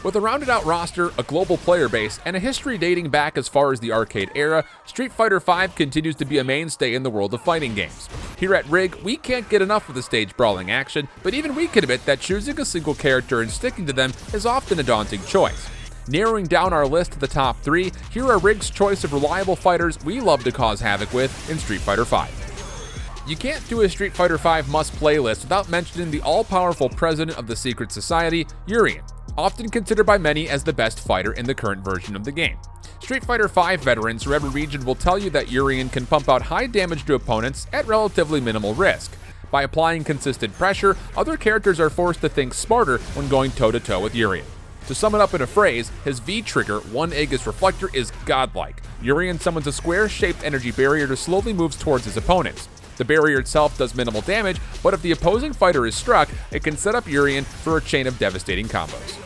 With a rounded out roster, a global player base, and a history dating back as far as the arcade era, Street Fighter V continues to be a mainstay in the world of fighting games. Here at RIG, we can't get enough of the stage brawling action, but even we can admit that choosing a single character and sticking to them is often a daunting choice. Narrowing down our list to the top 3, here are RIG's choice of reliable fighters we love to cause havoc with in Street Fighter V. You can't do a Street Fighter V must-play list without mentioning the all-powerful president of the Secret Society, Urien, often considered by many as the best fighter in the current version of the game. Street Fighter V veterans from every region will tell you that Urien can pump out high damage to opponents at relatively minimal risk. By applying consistent pressure, other characters are forced to think smarter when going toe-to-toe with Urien. To sum it up in a phrase, his V-trigger, one Aegis reflector, is godlike. Urien summons a square-shaped energy barrier to slowly move towards his opponents. The barrier itself does minimal damage, but if the opposing fighter is struck, it can set up Urien for a chain of devastating combos.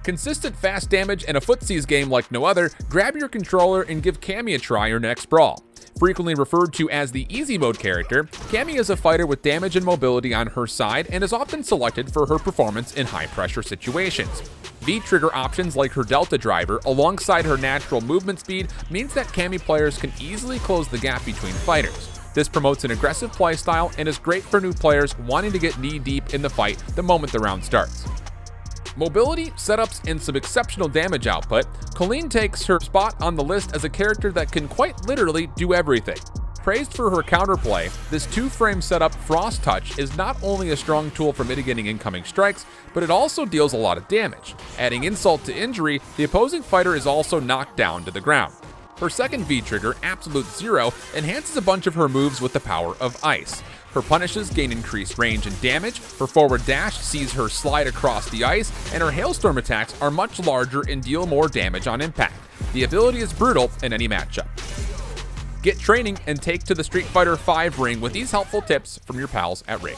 Consistent fast damage and a footsies game like no other, grab your controller and give Cammy a try your next brawl. Frequently referred to as the easy mode character, Cammy is a fighter with damage and mobility on her side and is often selected for her performance in high-pressure situations. V-trigger options like her Delta driver alongside her natural movement speed means that Cammy players can easily close the gap between fighters. This promotes an aggressive playstyle and is great for new players wanting to get knee-deep in the fight the moment the round starts. Mobility, setups, and some exceptional damage output, Colleen takes her spot on the list as a character that can quite literally do everything. Praised for her counterplay, this 2-frame setup Frost Touch is not only a strong tool for mitigating incoming strikes, but it also deals a lot of damage. Adding insult to injury, the opposing fighter is also knocked down to the ground. Her second V-trigger, Absolute Zero, enhances a bunch of her moves with the power of ice. Her punishes gain increased range and damage, her forward dash sees her slide across the ice, and her hailstorm attacks are much larger and deal more damage on impact. The ability is brutal in any matchup. Get training and take to the Street Fighter V ring with these helpful tips from your pals at RIG.